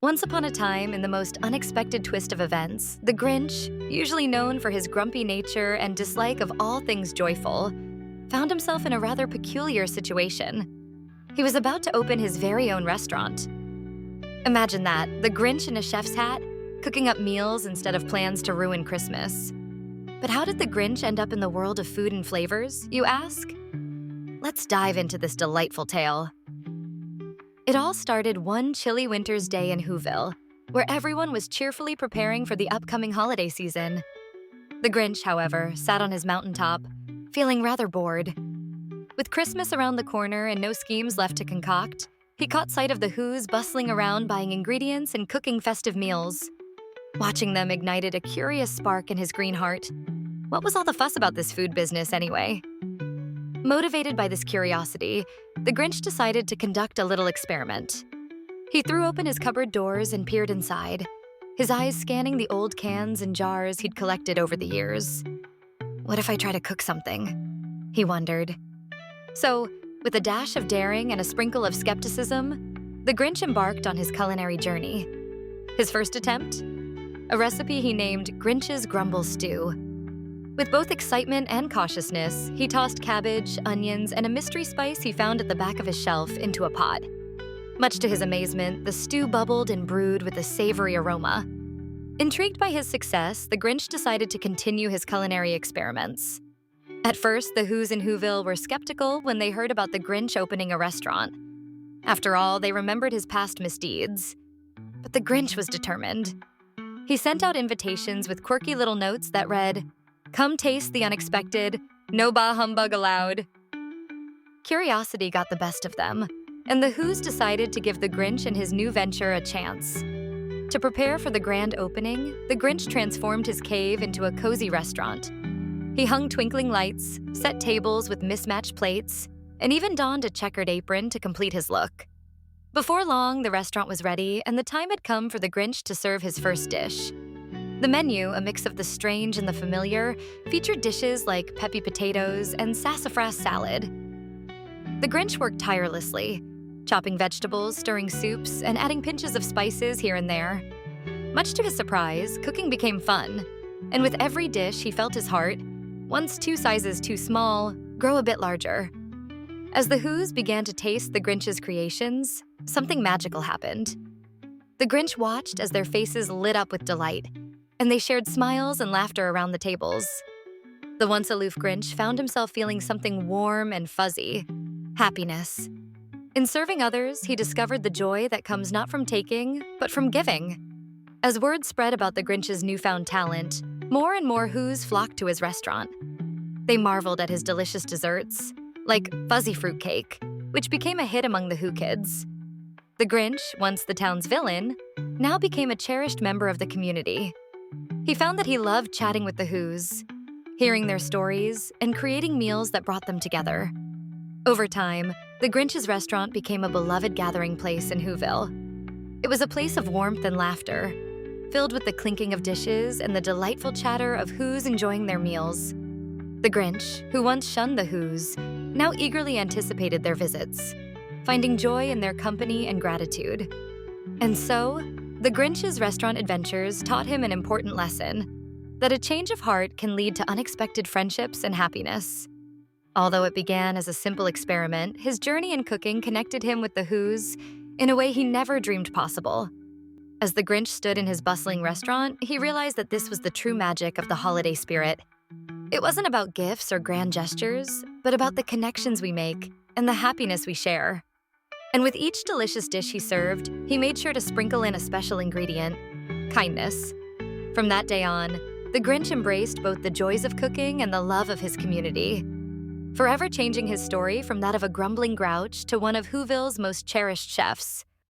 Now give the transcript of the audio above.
Once upon a time, in the most unexpected twist of events, the Grinch, usually known for his grumpy nature and dislike of all things joyful, found himself in a rather peculiar situation. He was about to open his very own restaurant. Imagine that, the Grinch in a chef's hat, cooking up meals instead of plans to ruin Christmas. But how did the Grinch end up in the world of food and flavors, you ask? Let's dive into this delightful tale. It all started one chilly winter's day in Whoville, where everyone was cheerfully preparing for the upcoming holiday season. The Grinch, however, sat on his mountaintop, feeling rather bored. With Christmas around the corner and no schemes left to concoct, he caught sight of the Whos bustling around buying ingredients and cooking festive meals. Watching them ignited a curious spark in his green heart. What was all the fuss about this food business anyway? Motivated by this curiosity, the Grinch decided to conduct a little experiment. He threw open his cupboard doors and peered inside, his eyes scanning the old cans and jars he'd collected over the years. What if I try to cook something? He wondered. So, with a dash of daring and a sprinkle of skepticism, the Grinch embarked on his culinary journey. His first attempt? A recipe he named Grinch's Grumble Stew. With both excitement and cautiousness, he tossed cabbage, onions, and a mystery spice he found at the back of his shelf into a pot. Much to his amazement, the stew bubbled and brewed with a savory aroma. Intrigued by his success, the Grinch decided to continue his culinary experiments. At first, the Whos in Whoville were skeptical when they heard about the Grinch opening a restaurant. After all, they remembered his past misdeeds. But the Grinch was determined. He sent out invitations with quirky little notes that read, "Come taste the unexpected, no bah humbug allowed." Curiosity got the best of them, and the Whos decided to give the Grinch and his new venture a chance. To prepare for the grand opening, the Grinch transformed his cave into a cozy restaurant. He hung twinkling lights, set tables with mismatched plates, and even donned a checkered apron to complete his look. Before long, the restaurant was ready, and the time had come for the Grinch to serve his first dish. The menu, a mix of the strange and the familiar, featured dishes like Peppy Potatoes and sassafras salad. The Grinch worked tirelessly, chopping vegetables, stirring soups, and adding pinches of spices here and there. Much to his surprise, cooking became fun, and with every dish he felt his heart, once 2 sizes too small, grow a bit larger. As the Whos began to taste the Grinch's creations, something magical happened. The Grinch watched as their faces lit up with delight, and they shared smiles and laughter around the tables. The once aloof Grinch found himself feeling something warm and fuzzy, happiness. In serving others, he discovered the joy that comes not from taking, but from giving. As word spread about the Grinch's newfound talent, more and more Whos flocked to his restaurant. They marveled at his delicious desserts, like fuzzy fruitcake, which became a hit among the Who kids. The Grinch, once the town's villain, now became a cherished member of the community. He found that he loved chatting with the Whos, hearing their stories, and creating meals that brought them together. Over time, the Grinch's restaurant became a beloved gathering place in Whoville. It was a place of warmth and laughter, filled with the clinking of dishes and the delightful chatter of Whos enjoying their meals. The Grinch, who once shunned the Whos, now eagerly anticipated their visits, finding joy in their company and gratitude. And so, the Grinch's restaurant adventures taught him an important lesson, that a change of heart can lead to unexpected friendships and happiness. Although it began as a simple experiment, his journey in cooking connected him with the Whos in a way he never dreamed possible. As the Grinch stood in his bustling restaurant, he realized that this was the true magic of the holiday spirit. It wasn't about gifts or grand gestures, but about the connections we make and the happiness we share. And with each delicious dish he served, he made sure to sprinkle in a special ingredient: kindness. From that day on, the Grinch embraced both the joys of cooking and the love of his community, forever changing his story from that of a grumbling grouch to one of Whoville's most cherished chefs.